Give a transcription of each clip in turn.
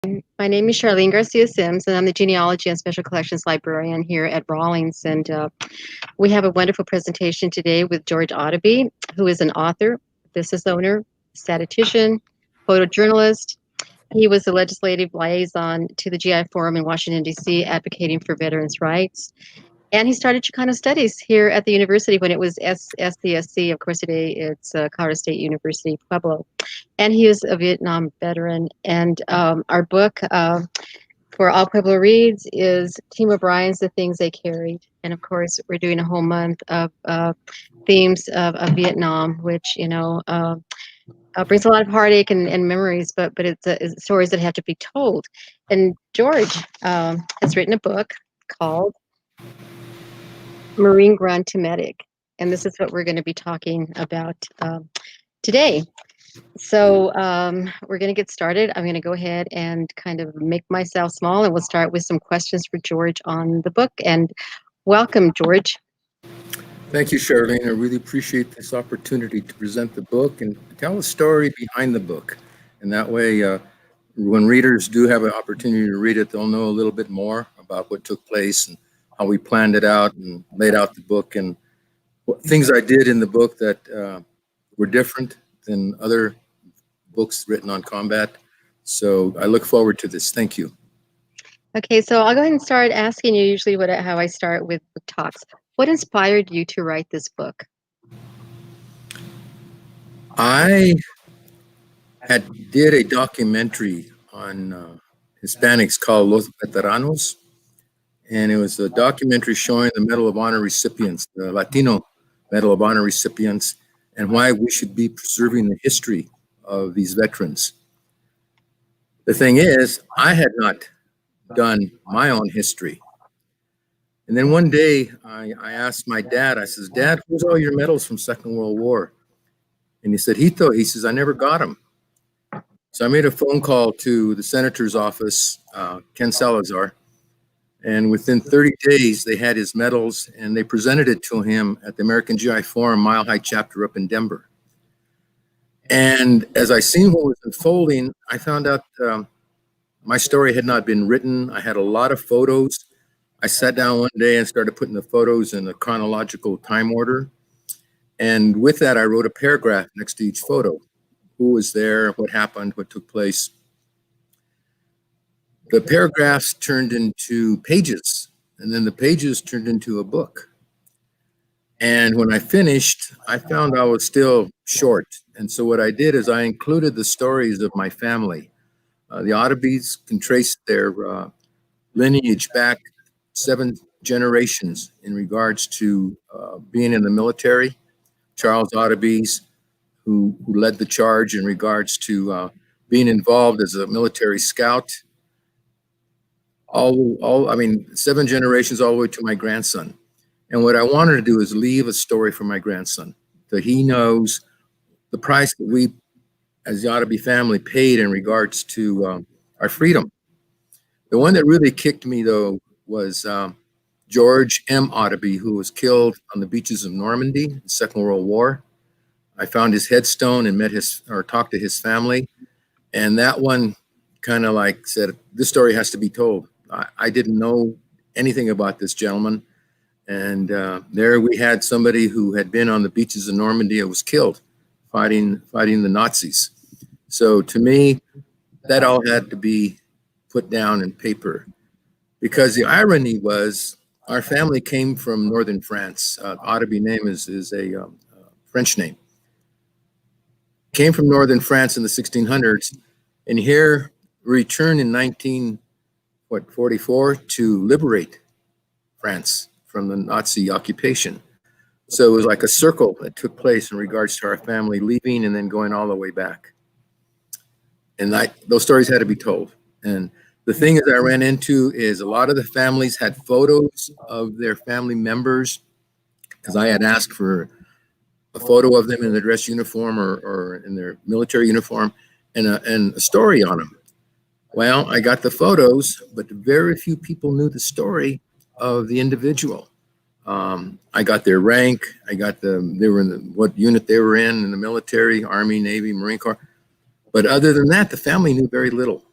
My name is Charlene Garcia Sims, and I'm the Genealogy and Special Collections Librarian here at Rawlings. And we have a wonderful presentation today with George Autobee, who is an author, business owner, statistician, photojournalist. He was the legislative liaison to the GI Forum in Washington, D.C., advocating for veterans' rights. And he started Chicano Studies here at the university when it was SCSC. Of course, today it's Colorado State University, Pueblo. And he is a Vietnam veteran. And our book for All Pueblo Reads is Team O'Brien's The Things They Carried. And of course, we're doing a whole month of themes of Vietnam, which, brings a lot of heartache and memories, but it's stories that have to be told. And George has written a book called Marine Grunt to Medic. And this is what we're going to be talking about today. So we're going to get started. I'm going to go ahead and kind of make myself small, and we'll start with some questions for George on the book. And welcome, George. Thank you, Charlene. I really appreciate this opportunity to present the book and tell a story behind the book. And that way, when readers do have an opportunity to read it, they'll know a little bit more about what took place and how we planned it out and laid out the book and what things I did in the book that were different than other books written on combat. So I look forward to this. Thank you. Okay, so I'll go ahead and start asking you usually how I start with book talks. What inspired you to write this book? I did a documentary on Hispanics called Los Veteranos, and it was a documentary showing the Medal of Honor recipients, the Latino Medal of Honor recipients, and why we should be preserving the history of these veterans. The thing is, I had not done my own history. And then one day I asked my dad, I says, "Dad, where's all your medals from Second World War?" And he said, "Hito," he says, "I never got them." So I made a phone call to the senator's office, Ken Salazar, and within 30 days they had his medals and they presented it to him at the American GI Forum Mile High chapter up in Denver. And as I seen what was unfolding, I found out my story had not been written. I had a lot of photos. I sat down one day and started putting the photos in a chronological time order. And with that, I wrote a paragraph next to each photo. Who was there, what happened, what took place. The paragraphs turned into pages, and then the pages turned into a book. And when I finished, I found I was still short. And so what I did is I included the stories of my family. The Autobees can trace their lineage back 7 generations in regards to being in the military. Charles Autobees, who led the charge in regards to being involved as a military scout. I mean, 7 generations all the way to my grandson. And what I wanted to do is leave a story for my grandson, so he knows the price that we, as the Autobee family, paid in regards to our freedom. The one that really kicked me, though, was George M. Autobee, who was killed on the beaches of Normandy in the Second World War. I found his headstone and talked to his family. And that one kind of like said, this story has to be told. I didn't know anything about this gentleman. And there we had somebody who had been on the beaches of Normandy and was killed fighting the Nazis. So to me, that all had to be put down in paper, because the irony was our family came from northern France. Autobee name is a French name. Came from northern France in the 1600s, and here returned in 1944 to liberate France from the Nazi occupation. So it was like a circle that took place in regards to our family leaving and then going all the way back. And those stories had to be told. And the thing that I ran into is a lot of the families had photos of their family members, because I had asked for a photo of them in their dress uniform or in their military uniform and a story on them. Well, I got the photos, but very few people knew the story of the individual. I got their rank. I got they were in what unit they were in the military, Army, Navy, Marine Corps. But other than that, the family knew very little.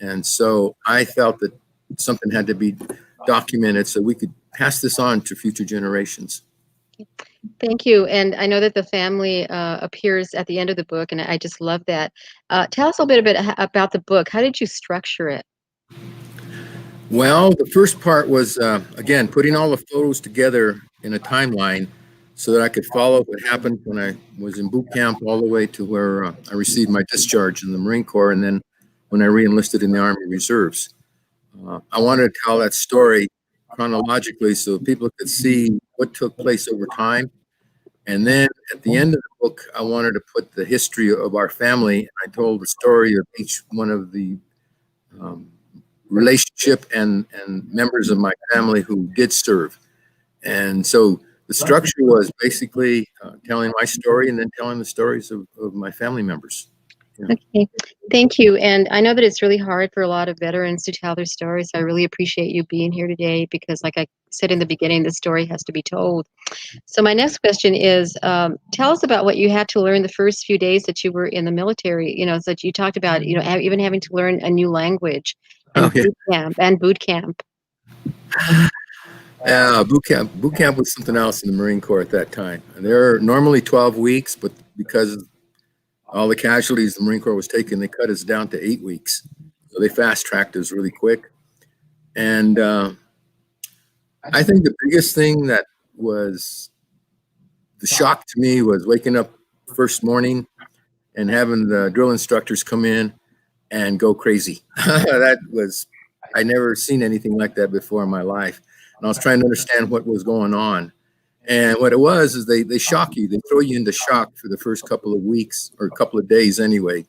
And so I felt that something had to be documented so we could pass this on to future generations. Thank you. And I know that the family appears at the end of the book, and I just love that. Tell us a little bit about the book. How did you structure it? Well, the first part was, again, putting all the photos together in a timeline so that I could follow what happened when I was in boot camp all the way to where I received my discharge in the Marine Corps, and then when I re-enlisted in the Army Reserves. I wanted to tell that story chronologically so people could see what took place over time. And then at the end of the book, I wanted to put the history of our family. I told the story of each one of the relationship and members of my family who did serve. And so the structure was basically telling my story and then telling the stories of my family members. Yeah. Okay, thank you. And I know that it's really hard for a lot of veterans to tell their stories. I really appreciate you being here today because, like I said in the beginning, the story has to be told. So my next question is, tell us about what you had to learn the first few days that you were in the military. You know, so that you talked about, you know, even having to learn a new language and Okay. boot camp. Boot camp was something else in the Marine Corps at that time. And there are normally 12 weeks, but because all the casualties the Marine Corps was taking, they cut us down to 8 weeks. So they fast-tracked us really quick. And I think the biggest thing that was the shock to me was waking up first morning and having the drill instructors come in and go crazy. That was, I never seen anything like that before in my life. And I was trying to understand what was going on. And what it was is they shock you. They throw you into shock for the first couple of weeks or a couple of days anyway.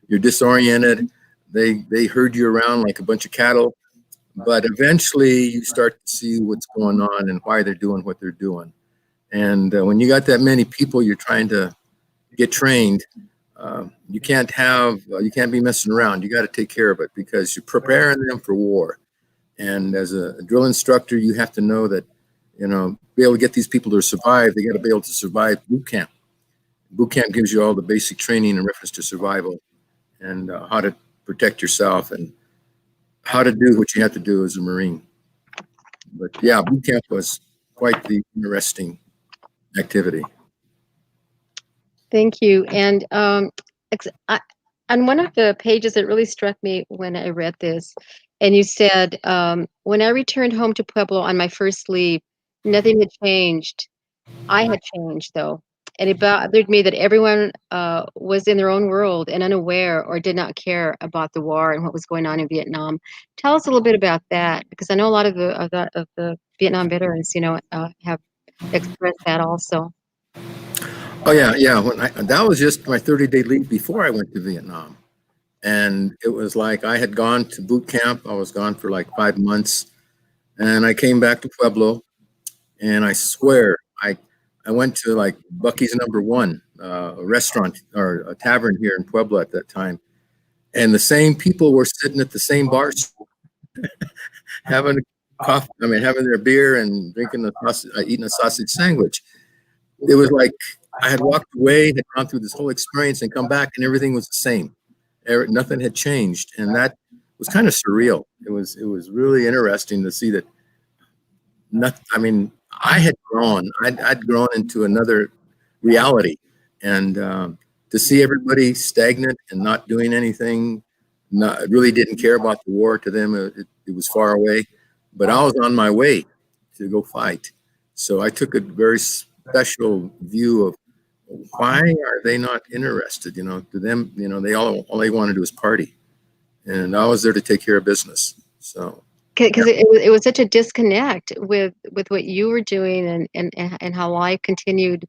You're disoriented. They herd you around like a bunch of cattle. But eventually you start to see what's going on and why they're doing what they're doing. And when you got that many people you're trying to get trained, you can't be messing around. You got to take care of it because you're preparing them for war. And as a drill instructor, you have to know that, you know, be able to get these people to survive. They got to be able to survive boot camp. Boot camp gives you all the basic training in reference to survival and how to protect yourself and how to do what you have to do as a Marine. But yeah, boot camp was quite the interesting activity. Thank you. And on one of the pages, it really struck me when I read this. And you said, when I returned home to Pueblo on my first leave, nothing had changed. I had changed, though. And it bothered me that everyone was in their own world and unaware or did not care about the war and what was going on in Vietnam. Tell us a little bit about that, because I know a lot of the Vietnam veterans, you know, have expressed that also. Oh yeah. That was just my 30-day leave before I went to Vietnam. And it was like I had gone to boot camp. I was gone for like 5 months. And I came back to Pueblo. And I swear, I went to like Bucky's #1, a restaurant or a tavern here in Pueblo at that time. And the same people were sitting at the same bars, having coffee, having their beer and drinking eating a sausage sandwich. It was like I had walked away, had gone through this whole experience and come back and everything was the same. Nothing had changed. And that was kind of surreal. It was really interesting to see that I had grown. I'd grown into another reality. And to see everybody stagnant and not doing anything, really didn't care about the war. To them, it was far away. But I was on my way to go fight. So I took a very special view of why are they not interested? You know, to them, you know, all they want to do is party. And I was there to take care of business. So. Because it was such a disconnect with what you were doing and how life continued,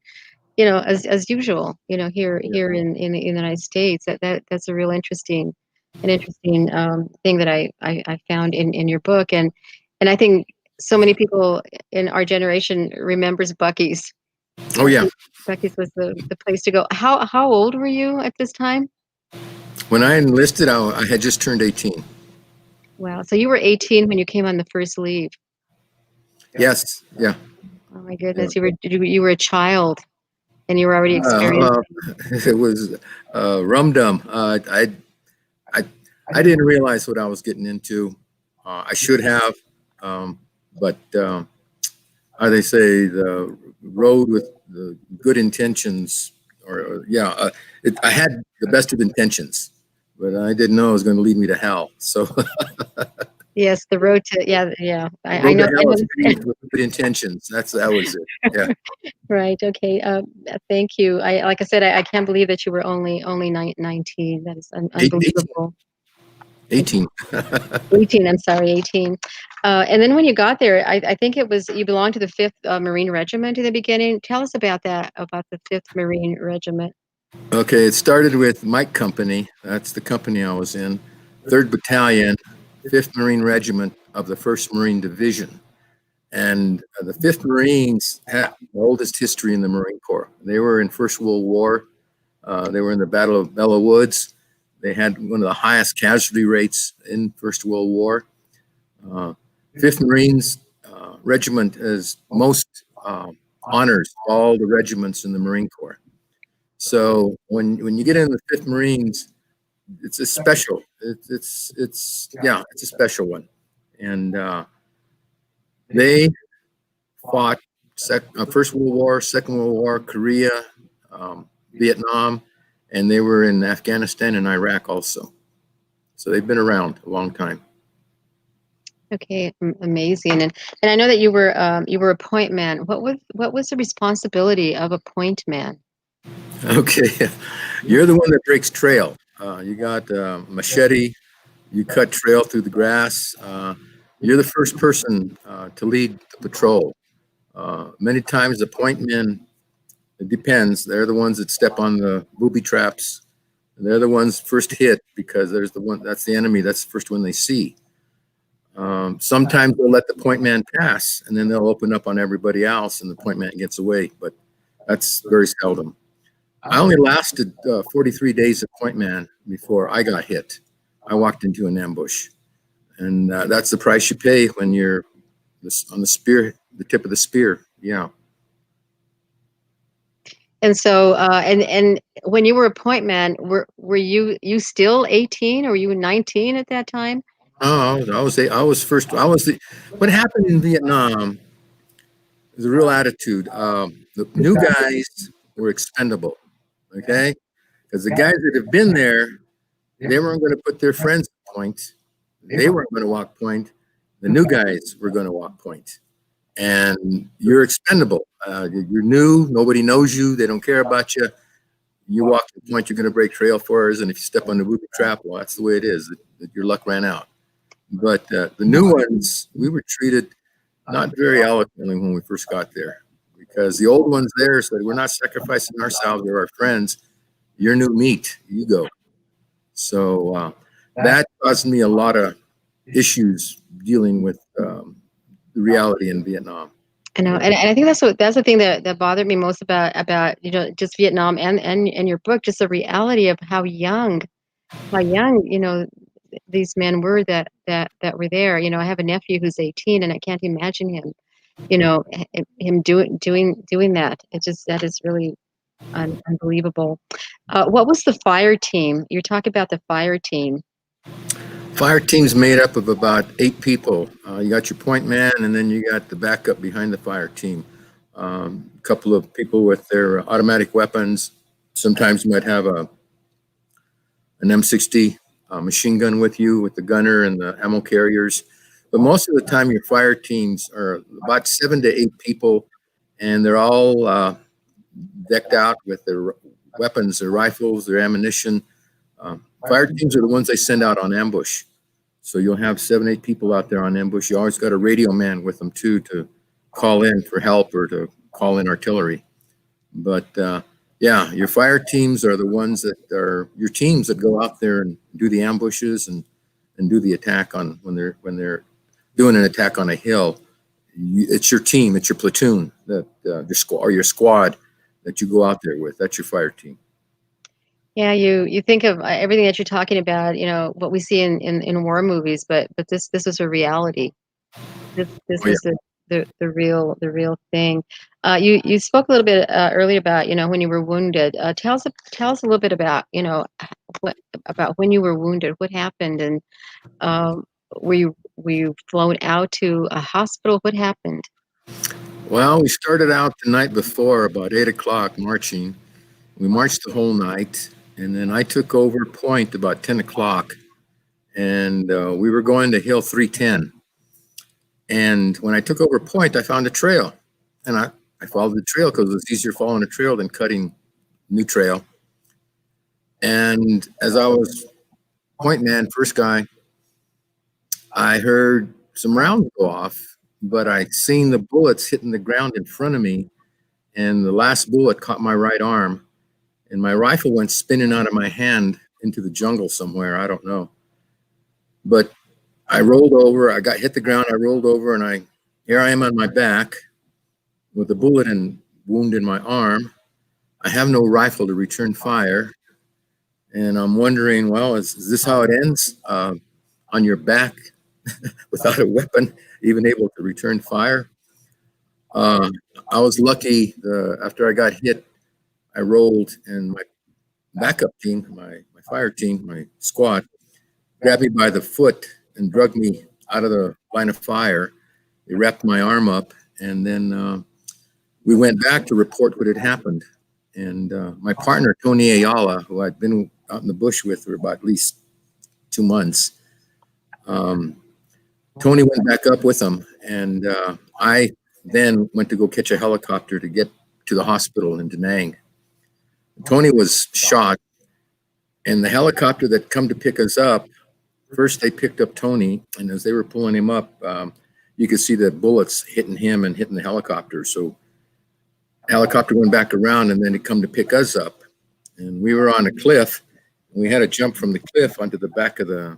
you know, as usual, you know, here in the United States. That's a real interesting thing that I found in your book, and I think so many people in our generation remembers Bucky's. Oh yeah, Bucky's was the place to go. How old were you at this time? When I enlisted, I had just turned 18. Wow. So you were 18 when you came on the first leave. Yes. Yeah. Oh my goodness. You were a child and you were already experiencing. It was rum dum. I didn't realize what I was getting into. I should have, but how they say, the road with the good intentions, I had the best of intentions, but I didn't know it was going to lead me to hell. So Yes, the road to yeah. I road know. to hell is paved with good intentions. That was it. Yeah, Right. Okay. Thank you. Like I said, I can't believe that you were only 19. That is Eight- unbelievable. 18. 18. I'm sorry, 18. And then when you got there, I think it was you belonged to the 5th Marine Regiment in the beginning. Tell us about that, about the 5th Marine Regiment. Okay, it started with Mike Company. That's the company I was in. 3rd Battalion, 5th Marine Regiment of the 1st Marine Division. And the 5th Marines had the oldest history in the Marine Corps. They were in First World War. They were in the Battle of Belleau Woods. They had one of the highest casualty rates in First World War. 5th Marines Regiment has most honors of all the regiments in the Marine Corps. So when you get in the 5th Marines, it's a special. It's a special one, and they fought First World War, Second World War, Korea, Vietnam, and they were in Afghanistan and Iraq also. So they've been around a long time. Okay, amazing. And I know that you were a point man. What was the responsibility of a point man? Okay, you're the one that breaks trail. You got machete. You cut trail through the grass. You're the first person to lead the patrol. Many times the point men, it depends. They're the ones that step on the booby traps. They're the ones first hit because that's the enemy. That's the first one they see. Sometimes they'll let the point man pass, and then they'll open up on everybody else, and the point man gets away. But that's very seldom. I only lasted 43 days at point man before I got hit. I walked into an ambush, and that's the price you pay when you're on the spear, the tip of the spear. Yeah. And so, and when you were a point man, were you still 18 or were you 19 at that time? Oh, I was first. What happened in Vietnam is a real attitude. The new guys were expendable, okay? Because the guys that have been there, they weren't going to put their friends at point. They weren't going to walk point. The new guys were going to walk point. And you're expendable. You're new. Nobody knows you. They don't care about you. You walk the point, you're going to break trail for us. And if you step on the booby trap, well, that's the way it is. That your luck ran out. But the new ones, we were treated not very eloquently when we first got there, because the old ones there said, "We're not sacrificing ourselves or our friends. You're new meat. You go." So that caused me a lot of issues dealing with the reality in Vietnam. I know, and I think that's the thing that bothered me most about just Vietnam and your book, just the reality of how young these men were that were there. I have a nephew who's 18, and I can't imagine him, him doing that. That is really unbelievable. What was the fire team? You're talking about the fire team. Fire team's made up of about 8 people. You got your point man, and then you got the backup behind the fire team. A couple of people with their automatic weapons. Sometimes you might have an M60 machine gun with you, with the gunner and the ammo carriers. But most of the time, your fire teams are about 7 to 8 people, and they're all decked out with their weapons, their rifles, their ammunition. Fire teams are the ones they send out on ambush. So you'll have 7, 8 people out there on ambush. You always got a radio man with them too, to call in for help or to call in artillery. But yeah, your fire teams are the ones that are your teams that go out there and do the ambushes and do the attack on when they're doing an attack on a hill. It's your team, it's your platoon, that your squad that you go out there with. That's your fire team. Yeah, you think of everything that you're talking about, what we see in war movies, but this is a reality. This Oh, yeah. is the real thing. You spoke a little bit earlier about when you were wounded. Tell us a little bit about what about when you were wounded. What happened, and um, were you flown out to a hospital? What happened? Well, we started out the night before, about 8 o'clock, marching. We marched the whole night, and then I took over point about 10 o'clock, and we were going to Hill 310. And when I took over point, I found a trail, and I followed the trail because it was easier following a trail than cutting new trail. And as I was point man, first guy, I heard some rounds go off, but I seen the bullets hitting the ground in front of me, and the last bullet caught my right arm, and my rifle went spinning out of my hand into the jungle somewhere. I don't know. But I rolled over. I got hit the ground. I rolled over, and here I am on my back with a bullet and wound in my arm. I have no rifle to return fire, and I'm wondering, well, is this how it ends? On your back without a weapon, even able to return fire? I was lucky. After I got hit, I rolled, and my backup team, my fire team, my squad, grabbed me by the foot and dragged me out of the line of fire. They wrapped my arm up, and then we went back to report what had happened. And my partner, Tony Ayala, who I'd been out in the bush with for about at least 2 months, Tony went back up with him, and I then went to go catch a helicopter to get to the hospital in Da Nang. Tony was shot, and the helicopter that come to pick us up, first they picked up Tony, and as they were pulling him up, you could see the bullets hitting him and hitting the helicopter. So the helicopter went back around, and then it come to pick us up. And we were on a cliff, and we had to jump from the cliff onto the back of the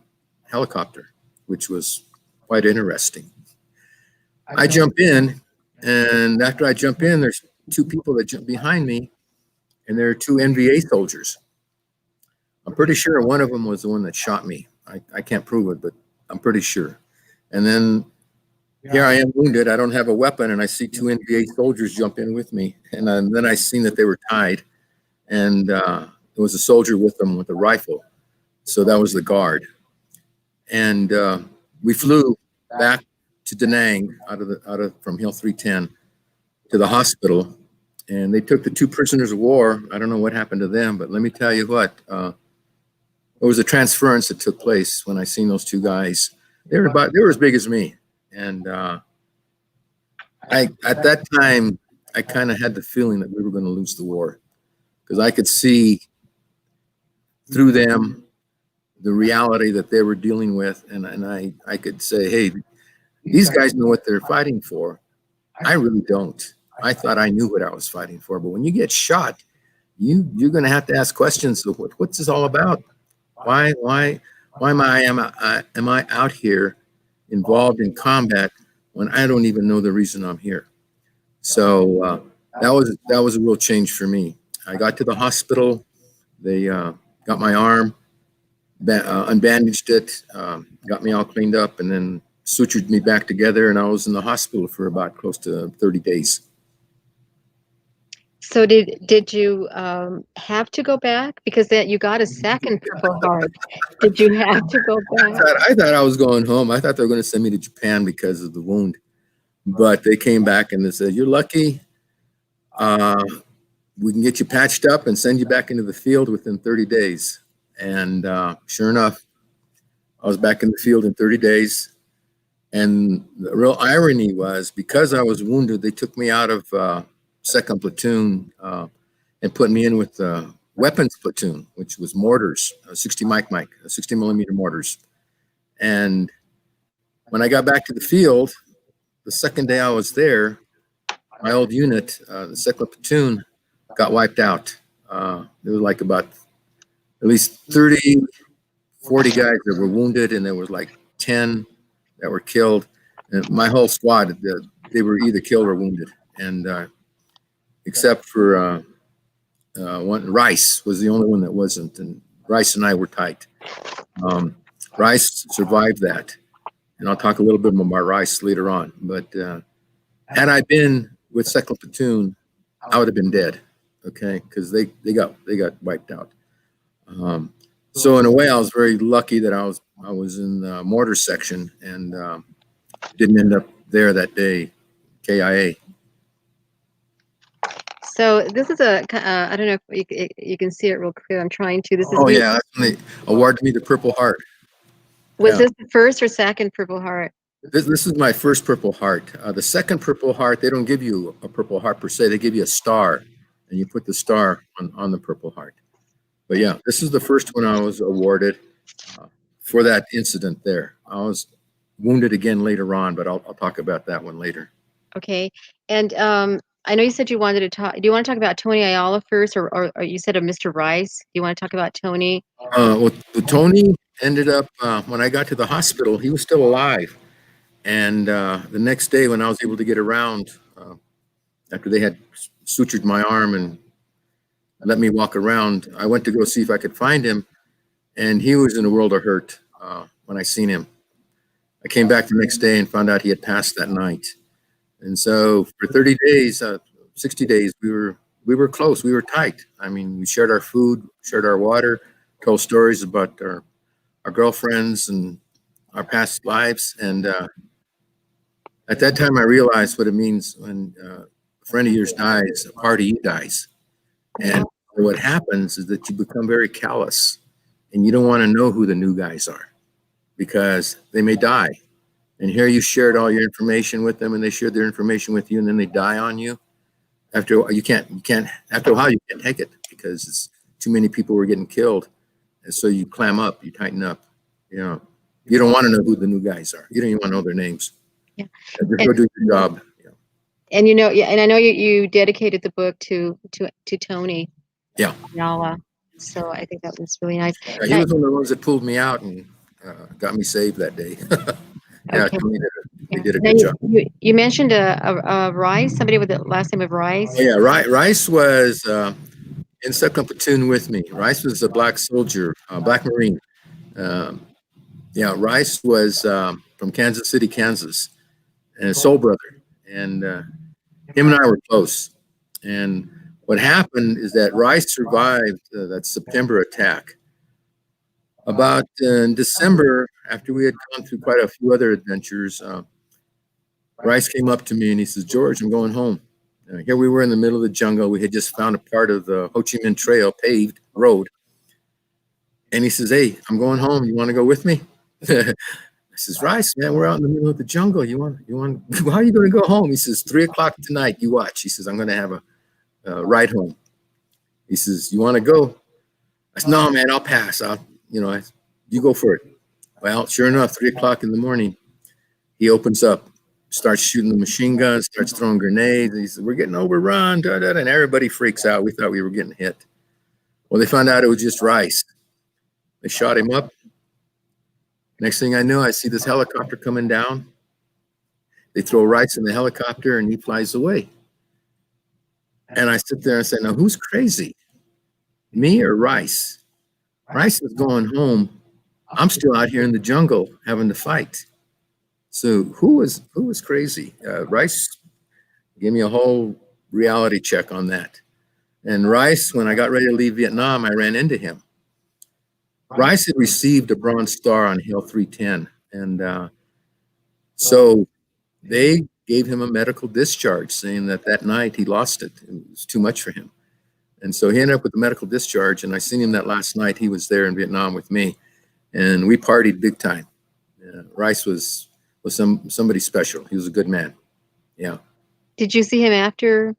helicopter, which was quite interesting. I jump in, and after I jump in, there's 2 people that jump behind me, and there are 2 NVA soldiers. I'm pretty sure one of them was the one that shot me. I can't prove it, but I'm pretty sure. And then here I am wounded. I don't have a weapon, and I see 2 NVA soldiers jump in with me. And then I seen that they were tied, and there was a soldier with them with a rifle. So that was the guard. And we flew back to Da Nang from Hill 310 to the hospital, and they took the 2 prisoners of war. I don't know what happened to them, but let me tell you what. There was a transference that took place when I seen those 2 guys. They were as big as me, and at that time I kind of had the feeling that we were going to lose the war, because I could see through them the reality that they were dealing with, and I could say, hey, these guys know what they're fighting for. I really don't. I thought I knew what I was fighting for, but when you get shot, you're going to have to ask questions of what's this all about? Why am I out here involved in combat when I don't even know the reason I'm here? So that was a real change for me. I got to the hospital. They got my arm, unbandaged it, got me all cleaned up, and then sutured me back together. And I was in the hospital for about close to 30 days. So did you have to go back, because that you got a second Purple Heart? Did you have to go back? I thought I was going home. I thought they were going to send me to Japan because of the wound, but they came back and they said, "You're lucky. We can get you patched up and send you back into the field within 30 days." And sure enough, I was back in the field in 30 days. And the real irony was, because I was wounded, they took me out of second platoon and put me in with the weapons platoon, which was mortars, 60 millimeter mortars. And when I got back to the field, the second day I was there, my old unit, the second platoon, got wiped out. There was like about at least 30, 40 guys that were wounded, and there was like 10 that were killed. And my whole squad, they were either killed or wounded. And except for one, Rice was the only one that wasn't. And Rice and I were tight. Rice survived that. And I'll talk a little bit about Rice later on. But Had I been with second platoon, I would have been dead. Okay, because they got wiped out. So in a way, I was very lucky that I was in the mortar section and didn't end up there that day. KIA. So this is I don't know if you can see it real clear. I'm trying to. This is Oh yeah, that's when they awarded me the Purple Heart. Was this the first or second Purple Heart? This is my first Purple Heart. The second Purple Heart, they don't give you a Purple Heart per se. They give you a star, and you put the star on the Purple Heart. But yeah, this is the first one I was awarded for that incident there. I was wounded again later on, but I'll talk about that one later. Okay. And I know you said you wanted to talk. Do you want to talk about Tony Ayala first, or you said of Mr. Rice? Do you want to talk about Tony? Well, Tony ended up, when I got to the hospital, he was still alive. And the next day when I was able to get around, after they had sutured my arm and let me walk around, I went to go see if I could find him. And he was in a world of hurt when I seen him. I came back the next day and found out he had passed that night. And so for 30 days, 60 days, we were close. We were tight. I mean, we shared our food, shared our water, told stories about our girlfriends and our past lives. And at that time, I realized what it means when a friend of yours dies, a part of you dies. And what happens is that you become very callous and you don't want to know who the new guys are because they may die. And here you shared all your information with them and they shared their information with you and then they die on you. After a while, you can't take it because it's too many people were getting killed. And so you clam up, you tighten up. You know, you don't want to know who the new guys are. You don't even want to know their names. Yeah. Just go do your job. Yeah. And and I know you dedicated the book to Tony. Yeah. Ayala. So I think that was really nice. Yeah, he was one of the ones that pulled me out and got me saved that day. Yeah, Okay. he did a good job. You mentioned a Rice, somebody with the last name of Rice. Oh, yeah, Rice was in second platoon with me. Rice was a black soldier, black Marine. Yeah, Rice was from Kansas City, Kansas, and his soul brother. And him and I were close. And what happened is that Rice survived that September attack. About in December, after we had gone through quite a few other adventures, Rice came up to me and he says, "George, I'm going home." Here we were in the middle of the jungle. We had just found a part of the Ho Chi Minh Trail, paved road. And he says, "Hey, I'm going home. You want to go with me?" I says, "Rice, man, we're out in the middle of the jungle. How are you going to go home?" He says, 3:00 tonight, you watch. He says, "I'm going to have a ride home." He says, "You want to go?" I said, "No, man, I'll pass. You go for it." Well, sure enough, 3:00 in the morning, he opens up, starts shooting the machine guns, starts throwing grenades. He says, "We're getting overrun," and everybody freaks out. We thought we were getting hit. Well, they found out it was just Rice. They shot him up. Next thing I know, I see this helicopter coming down. They throw Rice in the helicopter and he flies away. And I sit there and say, "Now who's crazy? Me or Rice?" Rice is going home. I'm still out here in the jungle having to fight. So who was crazy? Rice gave me a whole reality check on that. And Rice, when I got ready to leave Vietnam, I ran into him. Rice had received a Bronze Star on Hill 310. And so they gave him a medical discharge saying that night he lost it. It was too much for him. And so he ended up with a medical discharge. And I seen him that last night. He was there in Vietnam with me. And we partied big time. Rice was somebody special. He was a good man. Yeah. Did you see him after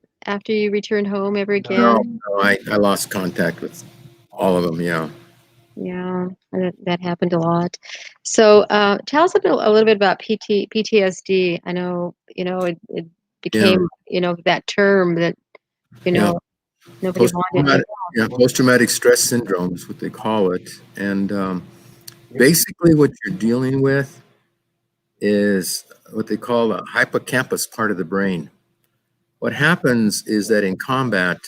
you returned home ever again? No, I lost contact with all of them. Yeah. Yeah, that happened a lot. So tell us a little bit about PTSD. I know, it became, that term that, nobody wanted. Post-traumatic stress syndrome is what they call it. And basically what you're dealing with is what they call a hippocampus part of the brain. What happens is that in combat,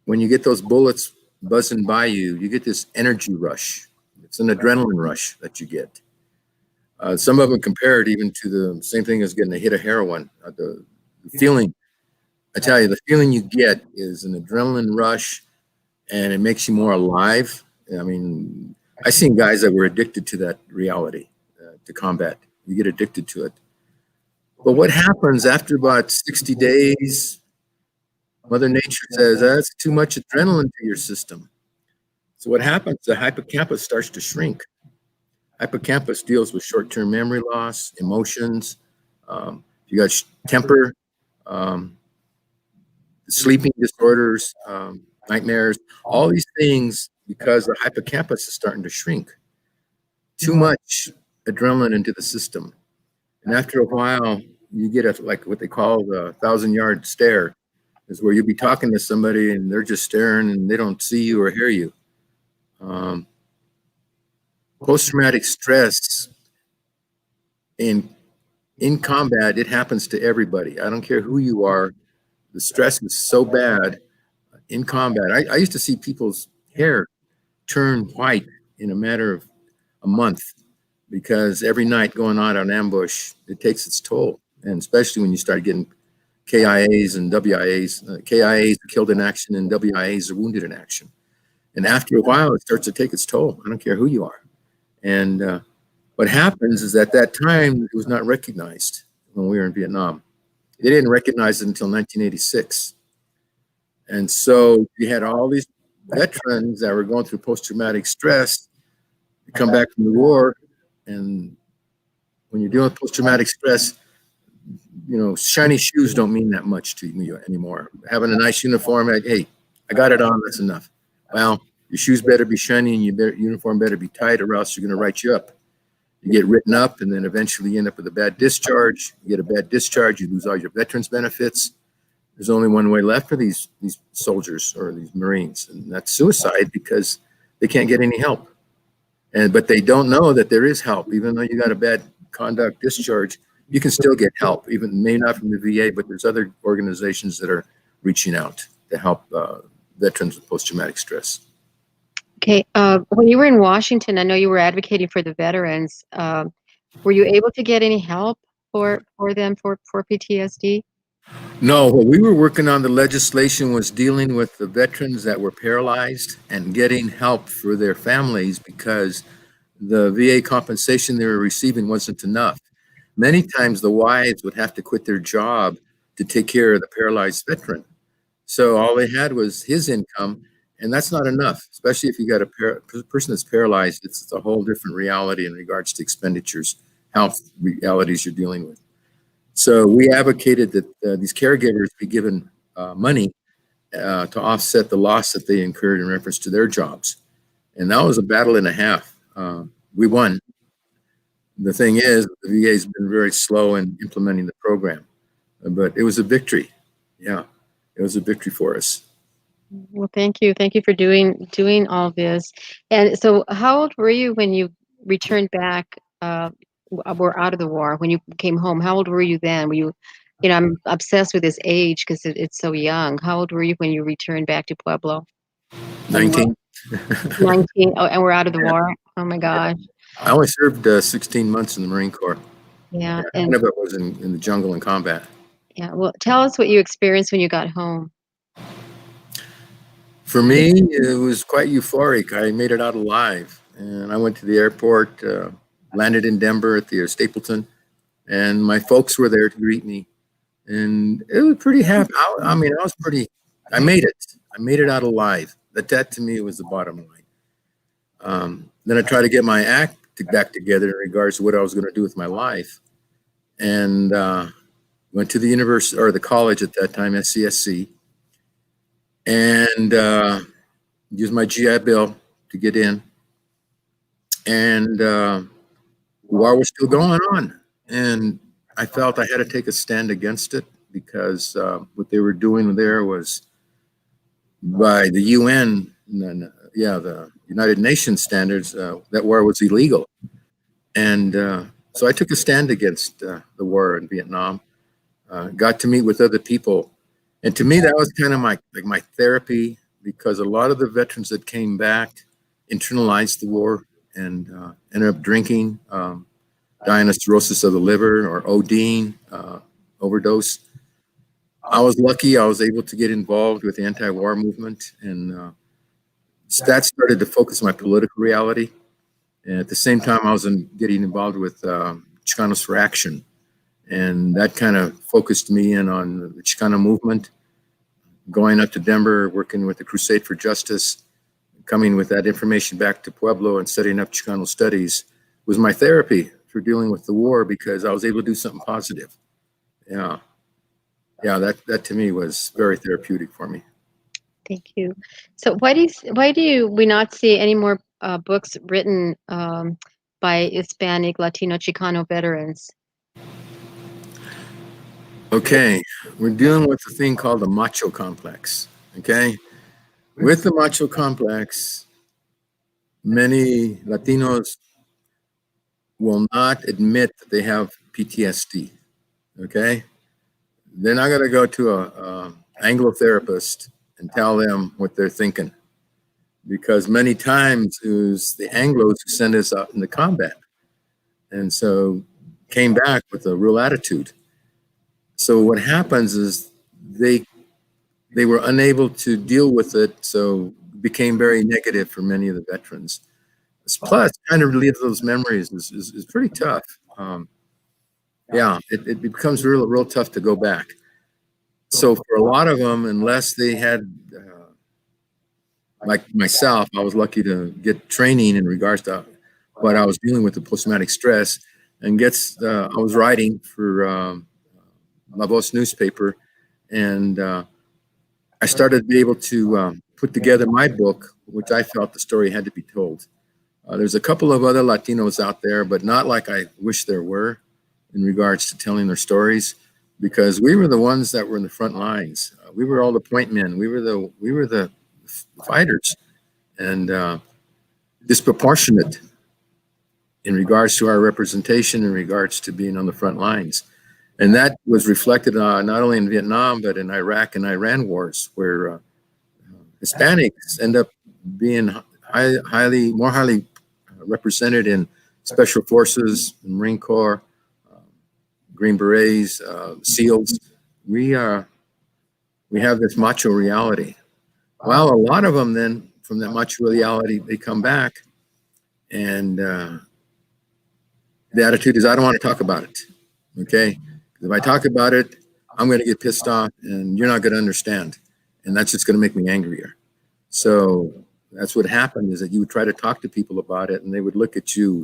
when you get those bullets buzzing by you, you get this energy rush. It's an adrenaline rush that you get. Some of them compare it even to the same thing as getting a hit of heroin. The feeling, I tell you, the feeling you get is an adrenaline rush, and it makes you more alive. I mean, I've seen guys that were addicted to that reality, to combat. You get addicted to it. But what happens after about 60 days, Mother Nature says, that's too much adrenaline to your system. So what happens, the hippocampus starts to shrink. Hippocampus deals with short-term memory loss, emotions, you got temper, um, sleeping disorders, nightmares, all these things because the hippocampus is starting to shrink. Too much adrenaline into the system. And after a while, you get like what they call the 1,000-yard stare, is where you'll be talking to somebody and they're just staring and they don't see you or hear you. Post-traumatic stress in combat, it happens to everybody. I don't care who you are. The stress is so bad in combat. I used to see people's hair turn white in a matter of a month because every night going out on ambush, it takes its toll. And especially when you start getting KIAs and WIAs. KIAs are killed in action and WIAs are wounded in action. And after a while, it starts to take its toll. I don't care who you are. And what happens is at that time, it was not recognized when we were in Vietnam. They didn't recognize it until 1986. And so you had all these veterans that were going through post-traumatic stress come back from the war. And when you're dealing with post-traumatic stress, you know, shiny shoes don't mean that much to you anymore. Having a nice uniform, like, hey, I got it on, that's enough. Well, your shoes better be shiny and your uniform better be tight, or else you're going to write you up. You get written up, and then eventually you end up with a bad discharge. You get a bad discharge, you lose all your veterans benefits. There's only one way left for these soldiers or these Marines, and that's suicide, because they can't get any help. But they don't know that there is help. Even though you got a bad conduct discharge, you can still get help, even maybe not from the VA, but there's other organizations that are reaching out to help veterans with post-traumatic stress. Okay. When you were in Washington, I know you were advocating for the veterans. Were you able to get any help for them for PTSD? No, what we were working on, the legislation was dealing with the veterans that were paralyzed and getting help for their families, because the VA compensation they were receiving wasn't enough. Many times the wives would have to quit their job to take care of the paralyzed veteran. So all they had was his income, and that's not enough, especially if you got a person that's paralyzed. It's a whole different reality in regards to expenditures, health realities you're dealing with. So we advocated that these caregivers be given money to offset the loss that they incurred in reference to their jobs. And that was a battle and a half. We won. The thing is, the VA has been very slow in implementing the program, but it was a victory. Yeah, it was a victory for us. Well, thank you. Thank you for doing all this. And so how old were you when you returned back, were out of the war, when you came home? How old were you then? Were you, I'm obsessed with this age because it's so young. How old were you when you returned back to Pueblo? 19. 19. Oh, and we're out of the war. Oh my gosh. I only served 16 months in the Marine Corps. Yeah. None And of it was in the jungle and combat. yeah, well, tell us what you experienced when you got home. For me, it was quite euphoric. I made it out alive, and I went to the airport, landed in Denver at the Stapleton, and my folks were there to greet me, and it was pretty happy. I mean, I made it. I made it out alive. That to me was the bottom line. Then I tried to get my act back together in regards to what I was going to do with my life, and went to the university, or the college at that time, SCSC, and used my GI Bill to get in. And the war was still going on, and I felt I had to take a stand against it, because what they were doing there was, by the UN, the United Nations standards, that war was illegal. And so I took a stand against the war in Vietnam. Got to meet with other people, and to me that was kind of my therapy, because a lot of the veterans that came back internalized the war and ended up drinking. dying of cirrhosis of the liver or ODing, overdose. I was lucky. I was able to get involved with the anti-war movement, and that started to focus on my political reality. And at the same time, I was getting involved with Chicanos for Action, and that kind of focused me in on the Chicano movement. Going up to Denver, working with the Crusade for Justice, coming with that information back to Pueblo and setting up Chicano studies was my therapy for dealing with the war, because I was able to do something positive. Yeah. That to me was very therapeutic for me. Thank you. So why do we not see any more books written by Hispanic, Latino, Chicano veterans? Okay, we're dealing with a thing called the Macho Complex. Okay, with the Macho Complex, many Latinos will not admit that they have PTSD. Okay, they're not going to go to a Anglo therapist and tell them what they're thinking, because many times it was the Anglos who sent us out into combat, and so came back with a real attitude. So what happens is they were unable to deal with it, so it became very negative for many of the veterans. Plus, kind of relive those memories is pretty tough. It becomes real tough to go back. So for a lot of them, unless they had, like myself, I was lucky to get training in regards to what I was dealing with, the post-traumatic stress, and I was writing for La Voz newspaper, and I started to be able to put together my book, which I felt the story had to be told. There's a couple of other Latinos out there, but not like I wish there were in regards to telling their stories, because we were the ones that were in the front lines. We were all the point men. We were the fighters, and disproportionate in regards to our representation, in regards to being on the front lines. And that was reflected not only in Vietnam, but in Iraq and Iran wars, where Hispanics end up being more highly represented in special forces, Marine Corps, Green Berets, SEALs. We have this macho reality. Well, a lot of them then, from that macho reality, they come back, and the attitude is, I don't want to talk about it. Okay, if I talk about it, I'm going to get pissed off, and you're not going to understand, and that's just going to make me angrier. So that's what happened, is that you would try to talk to people about it, and they would look at you.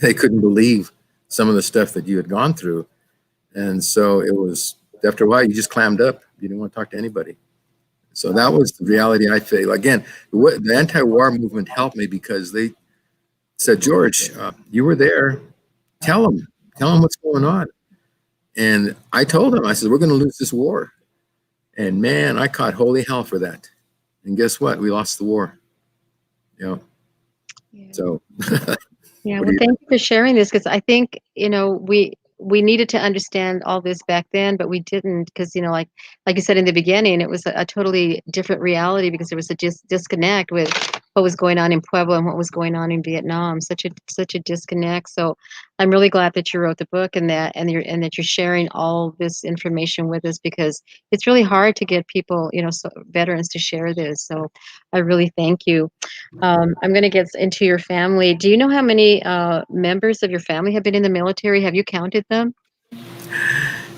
They couldn't believe some of the stuff that you had gone through. And so it was, after a while, you just clammed up. You didn't want to talk to anybody. So that was the reality I feel. Again, the anti-war movement helped me, because they said, George, you were there. Tell them what's going on. And I told them, I said, we're going to lose this war. And man, I caught holy hell for that. And guess what? We lost the war. Yeah. So. Yeah. Well, thank you for sharing this, because I think, we needed to understand all this back then, but we didn't, because, like you said in the beginning, it was a totally different reality, because there was a disconnect with what was going on in Puebla and what was going on in Vietnam. Such a disconnect. So I'm really glad that you wrote the book, and that you're sharing all this information with us, because it's really hard to get people, veterans to share this. So I really thank you. I'm going to get into your family. Do you know how many members of your family have been in the military? Have you counted them?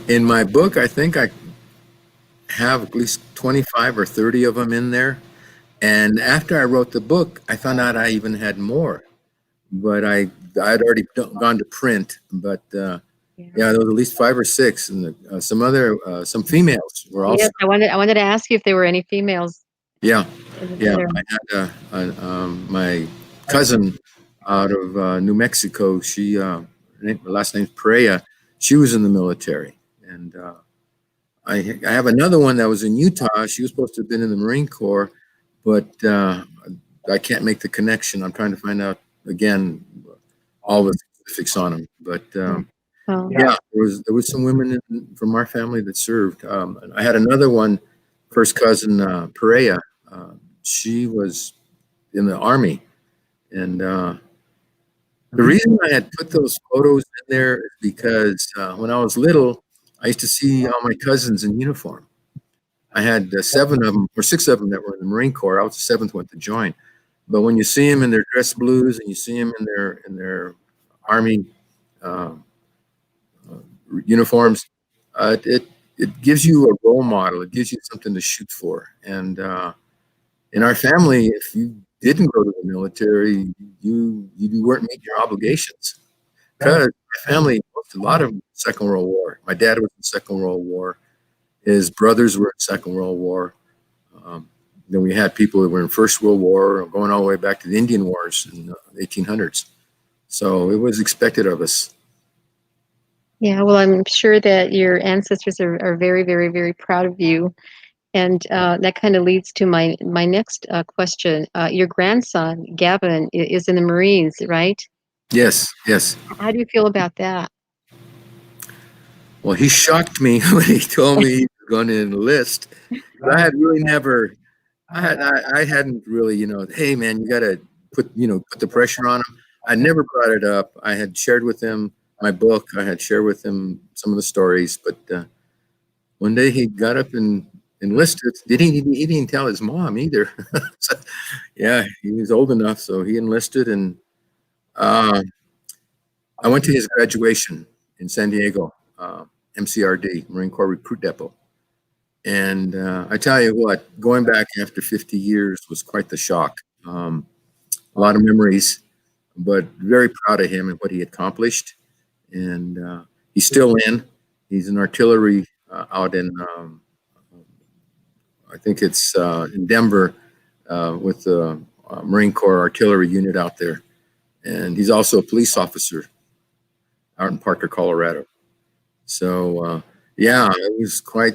In my book, I think I have at least 25 or 30 of them in there. And after I wrote the book, I found out I even had more. But I'd already gone to print. But there was at least 5 or 6, and some females were also. Yes, I wanted to ask you if there were any females. Yeah. I had my cousin out of New Mexico. Her last name's Perea. She was in the military, and I have another one that was in Utah. She was supposed to have been in the Marine Corps, but I can't make the connection. I'm trying to find out again all the specifics on them. But there was some women from our family that served. I had another one, first cousin Perea. She was in the Army, and The reason I had put those photos in there is because when I was little, I used to see all my cousins in uniform. I had seven of them or six of them that were in the Marine Corps. I was the seventh one to join. But when you see them in their dress blues and you see them in their Army uh, uniforms, it gives you a role model. It gives you something to shoot for. And in our family, if you didn't go to the military, you weren't meeting your obligations. Because my family, a lot of Second World War. My dad was in Second World War. His brothers were in Second World War. Um, then we had people that were in First World War, going all the way back to the Indian Wars in the 1800s. So it was expected of us. Yeah, well, I'm sure that your ancestors are very, very, very proud of you. And that kind of leads to my next question. Your grandson, Gavin, is in the Marines, right? Yes, yes. How do you feel about that? Well, he shocked me when he told me he was going to enlist. I had really never, I hadn't really, hey man, you got to put the pressure on him. I never brought it up. I had shared with him my book. I had shared with him some of the stories, but one day he got up and enlisted. He didn't tell his mom either. So, yeah, he was old enough, so he enlisted, and uh, I went to his graduation in San Diego, MCRD, Marine Corps Recruit Depot. And I tell you what, going back after 50 years was quite the shock. A lot of memories, but very proud of him and what he accomplished. And he's still in. He's an artillery out in, I think it's in Denver with the Marine Corps artillery unit out there. And he's also a police officer out in Parker, Colorado. So, yeah, it was quite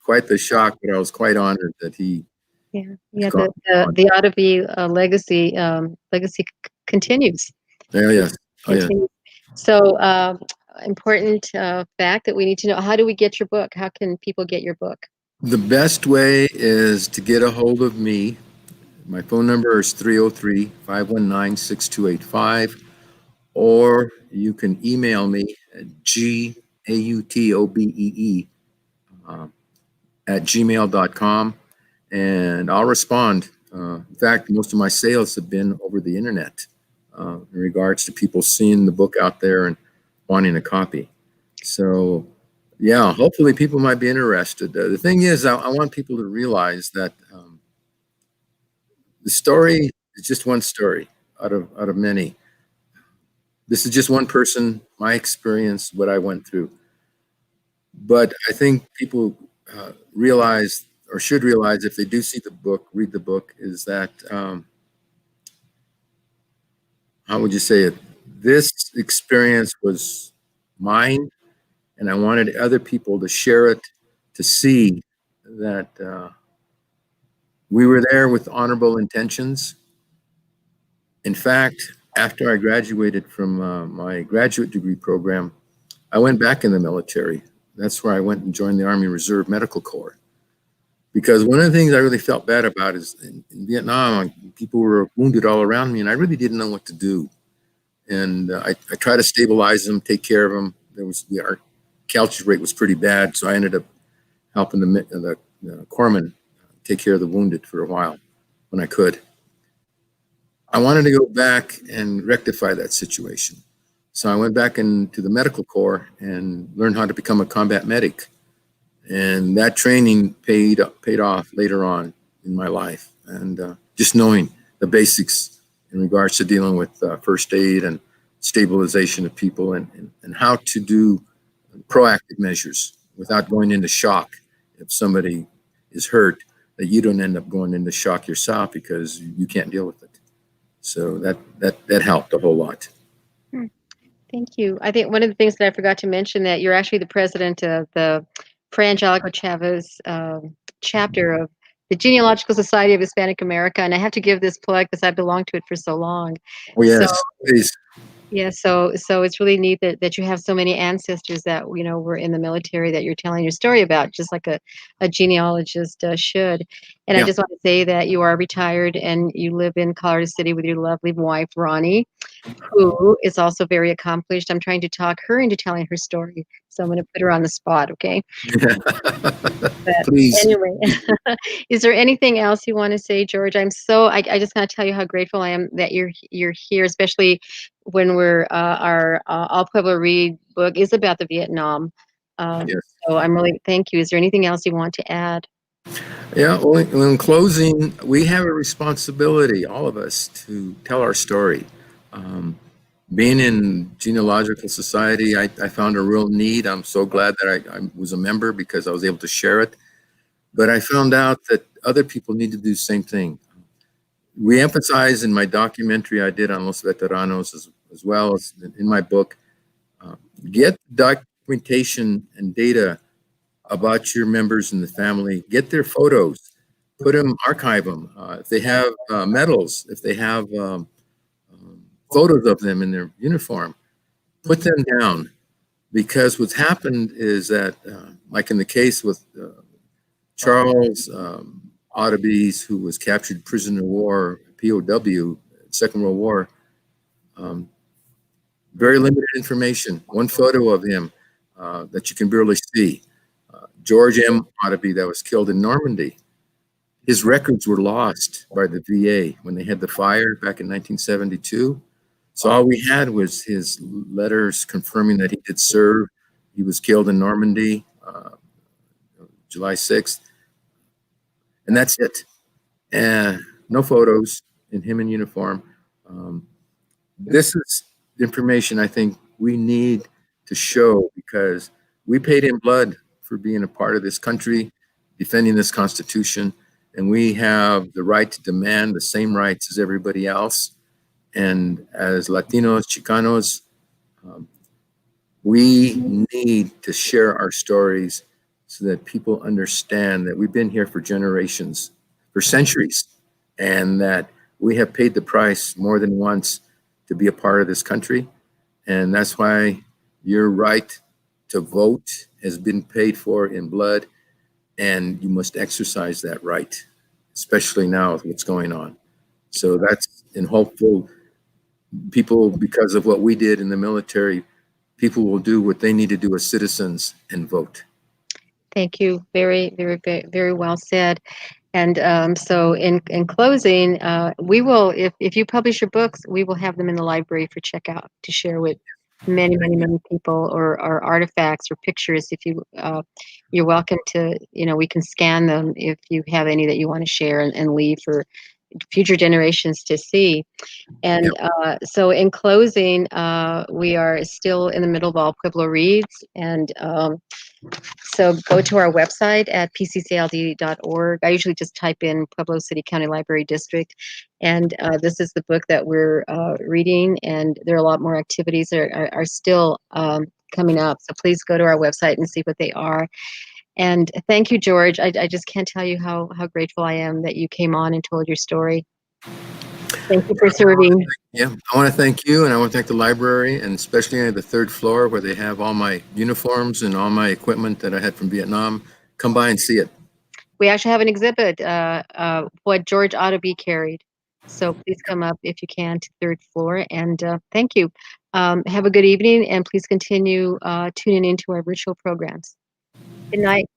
quite the shock, but I was quite honored that he. Yeah, yeah. The Autobee legacy continues. Yeah, yes. Oh, yeah. Continues. So, important fact that we need to know: how do we get your book? How can people get your book? The best way is to get a hold of me. My phone number is 303-519-6285, or you can email me at gautobee at gmail.com, and I'll respond. In fact, most of my sales have been over the internet in regards to people seeing the book out there and wanting a copy. So, yeah, hopefully people might be interested. The thing is, I want people to realize that the story is just one story out of many. This is just one person, my experience, what I went through. But I think people realize, or should realize, if they do see the book, read the book, is that, how would you say it? This experience was mine, and I wanted other people to share it, to see that we were there with honorable intentions. In fact, after I graduated from my graduate degree program, I went back in the military. That's where I went and joined the Army Reserve Medical Corps. Because one of the things I really felt bad about is in Vietnam, people were wounded all around me, and I really didn't know what to do. And I tried to stabilize them, take care of them. Our casualty rate was pretty bad, so I ended up helping the corpsmen take care of the wounded for a while when I could. I wanted to go back and rectify that situation. So I went back into the medical corps and learned how to become a combat medic. And that training paid off later on in my life. And just knowing the basics in regards to dealing with first aid and stabilization of people, and how to do proactive measures without going into shock. If somebody is hurt, that you don't end up going into shock yourself because you can't deal with it. So that helped a whole lot. Thank you. I think one of the things that I forgot to mention, that you're actually the president of the Fray Angelico Chavez chapter of the Genealogical Society of Hispanic America, and I have to give this plug because I belonged to it for so long. Oh, yes, So, please. Yeah, so it's really neat that you have so many ancestors that, were in the military that you're telling your story about, just like a genealogist should. And I Yeah. just want to say that you are retired and you live in Colorado City with your lovely wife, Ronnie, who is also very accomplished. I'm trying to talk her into telling her story, so I'm going to put her on the spot, okay? But Please. anyway, is there anything else you want to say, George? I just want to tell you how grateful I am that you're here, especially when our All Pueblo Read book is about the Vietnam. Um, Yes. so I'm really thank you. Is there anything else you want to add? Yeah. Well, in closing, we have a responsibility, all of us, to tell our story. Um, Being in genealogical society, I found a real need. I'm so glad that I was a member because I was able to share it. But I found out that other people need to do the same thing. We emphasize in my documentary I did on Los Veteranos, as well as in my book, uh, get documentation and data about your members in the family. Get their photos, put them, archive them. If they have medals, if they have photos of them in their uniform, put them down. Because what's happened is that, like in the case with Charles Autobee, who was captured prisoner of war, POW, Second World War, um, very limited information. One photo of him that you can barely see. George M. Autobee, that was killed in Normandy. His records were lost by the VA when they had the fire back in 1972. So all we had was his letters confirming that he did serve. He was killed in Normandy, July 6th, and that's it. And no photos in him in uniform. Um, this is information I think we need to show because we paid in blood for being a part of this country, defending this Constitution, and we have the right to demand the same rights as everybody else. And as Latinos, Chicanos, um, we need to share our stories so that people understand that we've been here for generations, for centuries, and that we have paid the price more than once to be a part of this country. And that's why your right to vote has been paid for in blood, and you must exercise that right, especially now with what's going on. So that's in hopeful people, because of what we did in the military, people will do what they need to do as citizens and vote. Thank you. Very, very, very, very well said. And so, in closing, we will, if you publish your books, we will have them in the library for checkout to share with many, many, many people, or artifacts or pictures. If you're welcome to, we can scan them if you have any that you want to share and leave for future generations to see. Yeah. And so, in closing, we are still in the middle of All Pueblo Reads, and so go to our website at pccld.org. I usually just type in Pueblo City County Library District, and this is the book that we're reading, and there are a lot more activities that are still coming up. So please go to our website and see what they are. And thank you, George. I just can't tell you how grateful I am that you came on and told your story. Thank you for serving. Yeah. I want to thank you, and I want to thank the library, and especially on the third floor where they have all my uniforms and all my equipment that I had from Vietnam. Come by and see it. We actually have an exhibit, what George Autobee carried. So please come up if you can to third floor. And thank you. Have a good evening, and please continue tuning into our virtual programs. Good night.